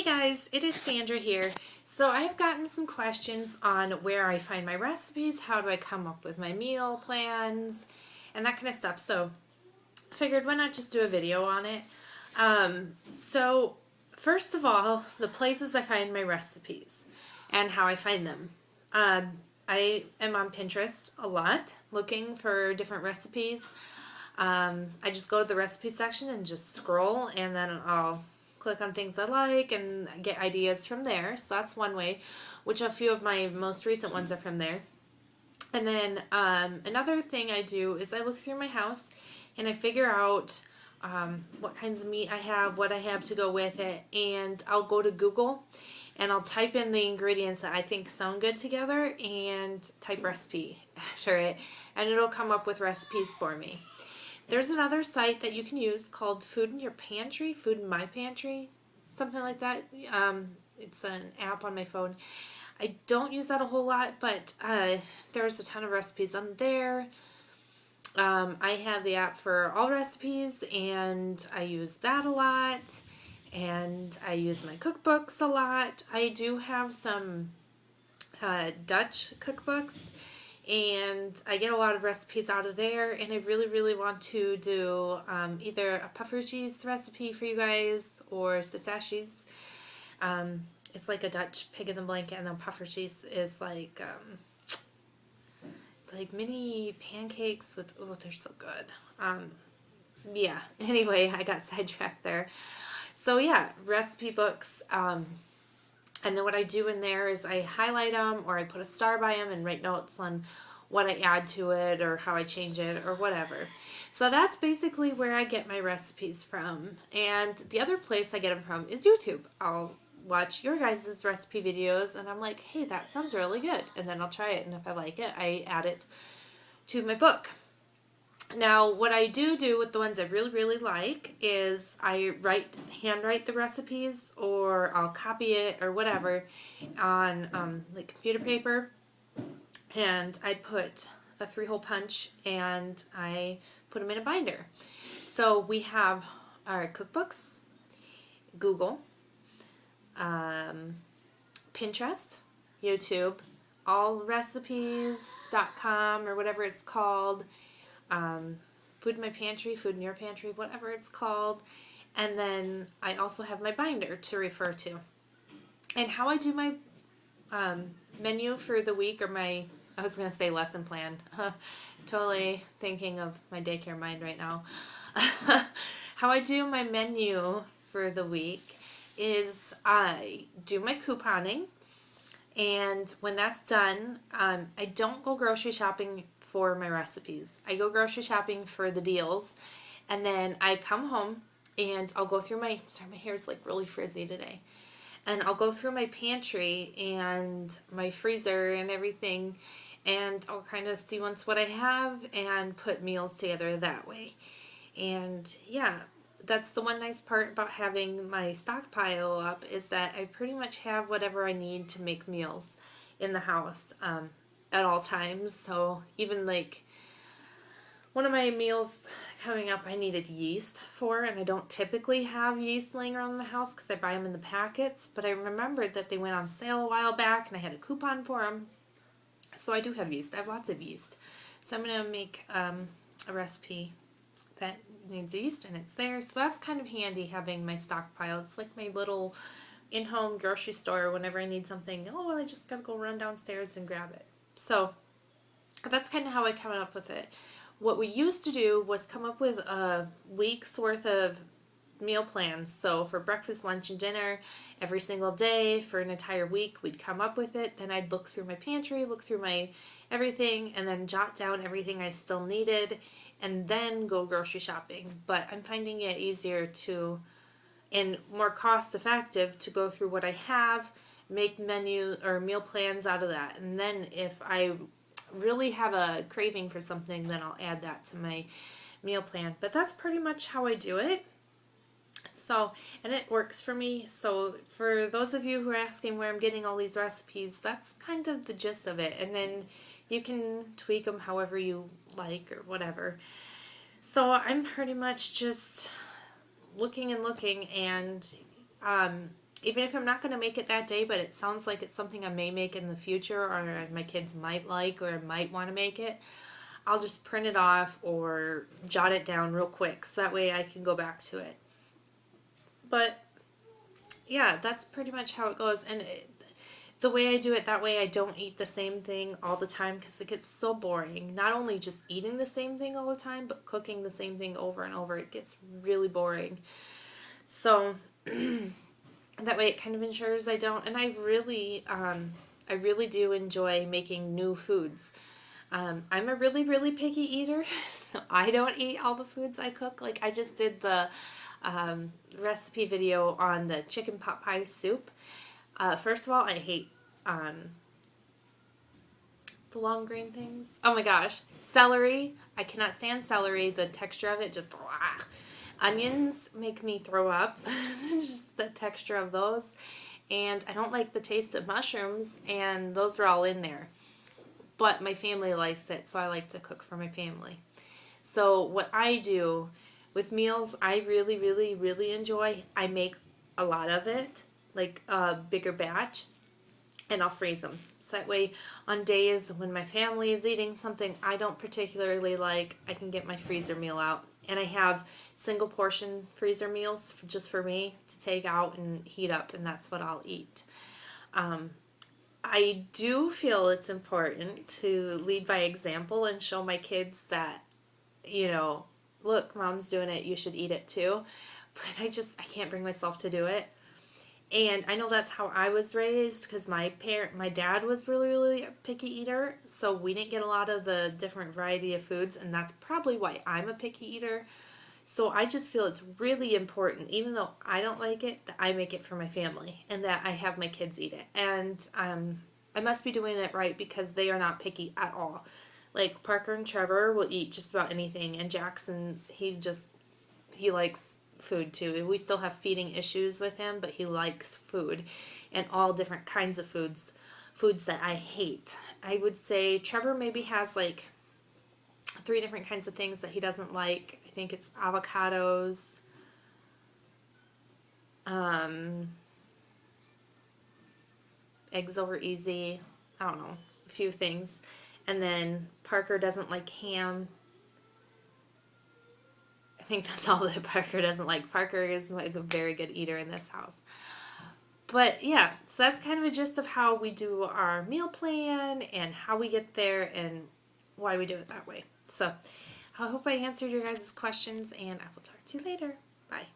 guys, it is Sandra here. So I've gotten some questions on where I find my recipes, how do I come up with my meal plans, and that kind of stuff. So I figured why not just do a video on it. So first of all, the places I find my recipes and how I find them. I am on Pinterest a lot looking for different recipes. I just go to the recipe section and just scroll, and then I'll click on things I like and get ideas from there. So that's one way, which a few of my most recent ones are from there. And then another thing I do is I look through my house and I figure out what kinds of meat I have, what I have to go with it, and I'll go to Google and I'll type in the ingredients that I think sound good together and type recipe after it, and it'll come up with recipes for me. There's another site that you can use called Food in Your Pantry, Food in My Pantry, something like that. It's an app on my phone. I don't use that a whole lot, but there's a ton of recipes on there. I have the app for all recipes, and I use that a lot. And I use my cookbooks a lot. I do have some Dutch cookbooks, and I get a lot of recipes out of there, and I really want to do either a puffer cheese recipe for you guys or sasashi's. It's like a Dutch pig in the blanket, and then puffer cheese is like mini pancakes with, oh, they're so good. Yeah, anyway, I got sidetracked there. So yeah, recipe books. And then what I do in there is I highlight them, or I put a star by them and write notes on what I add to it or how I change it or whatever. So that's basically where I get my recipes from. And the other place I get them from is YouTube. I'll watch your guys' recipe videos and I'm like, hey, that sounds really good. And then I'll try it, and if I like it, I add it to my book. Now, what I do with the ones I really like is I handwrite the recipes, or I'll copy it or whatever on like computer paper, and I put a 3-hole punch and I put them in a binder. So we have our cookbooks, Google, Pinterest, YouTube, allrecipes.com or whatever it's called, Food in My Pantry, Food in Your Pantry, whatever it's called. And then I also have my binder to refer to. And how I do my menu for the week, or I was going to say lesson plan. Totally thinking of my daycare mind right now. How I do my menu for the week is I do my couponing. And when that's done, I don't go grocery shopping for my recipes. I go grocery shopping for the deals, and then I come home and I'll go through my hair's like really frizzy today. And I'll go through my pantry and my freezer and everything, and I'll kind of see what I have and put meals together that way. And yeah, that's the one nice part about having my stockpile up, is that I pretty much have whatever I need to make meals in the house at all times. So even like one of my meals coming up, I needed yeast for, and I don't typically have yeast laying around in the house because I buy them in the packets, but I remembered that they went on sale a while back and I had a coupon for them. So I do have yeast. I have lots of yeast. So I'm going to make a recipe that needs yeast, and it's there. So that's kind of handy having my stockpile. It's like my little in-home grocery store. Whenever I need something, oh, well, I just gotta go run downstairs and grab it. So that's kind of how I come up with it. What we used to do was come up with a week's worth of meal plans. So for breakfast, lunch, and dinner, every single day for an entire week, we'd come up with it. Then I'd look through my pantry, look through my everything, and then jot down everything I still needed, and then go grocery shopping. But I'm finding it easier to, and more cost effective, to go through what I have, make menu or meal plans out of that. And then if I really have a craving for something, then I'll add that to my meal plan. But that's pretty much how I do it. So, and it works for me. So for those of you who are asking where I'm getting all these recipes, that's kind of the gist of it. And then you can tweak them however you like or whatever. So I'm pretty much just looking and even if I'm not going to make it that day, but it sounds like it's something I may make in the future, or my kids might like, or might want to make it, I'll just print it off or jot it down real quick so that way I can go back to it. But yeah, that's pretty much how it goes. And the way I do it, that way I don't eat the same thing all the time because it gets so boring. Not only just eating the same thing all the time, but cooking the same thing over and over. It gets really boring. So that way it kind of ensures I don't. And I really do enjoy making new foods. I'm a really, really picky eater, so I don't eat all the foods I cook. Like, I just did the recipe video on the chicken pot pie soup. First of all, I hate the long green things. Oh my gosh. Celery. I cannot stand celery. The texture of it just... Blah. Onions make me throw up. Just the texture of those. And I don't like the taste of mushrooms, and those are all in there. But my family likes it, so I like to cook for my family. So what I do with meals, I really, really, really enjoy. I make a lot of it, like a bigger batch, and I'll freeze them. So that way, on days when my family is eating something I don't particularly like, I can get my freezer meal out. And I have single portion freezer meals just for me to take out and heat up, and that's what I'll eat. I do feel it's important to lead by example and show my kids that, you know, look, mom's doing it, you should eat it too. But I can't bring myself to do it. And I know that's how I was raised because my dad was really, really a picky eater. So we didn't get a lot of the different variety of foods. And that's probably why I'm a picky eater. So I just feel it's really important, even though I don't like it, that I make it for my family and that I have my kids eat it. And I must be doing it right because they are not picky at all. Like Parker and Trevor will eat just about anything, and Jackson, he likes food too. We still have feeding issues with him, but he likes food and all different kinds of foods that I hate. I would say Trevor maybe has like 3 different kinds of things that he doesn't like. I think it's avocados, eggs over easy, I don't know, a few things. And then Parker doesn't like ham. I think that's all that Parker doesn't like. Parker is like a very good eater in this house. But yeah, so that's kind of a gist of how we do our meal plan and how we get there and why we do it that way. So I hope I answered your guys' questions, and I will talk to you later. Bye.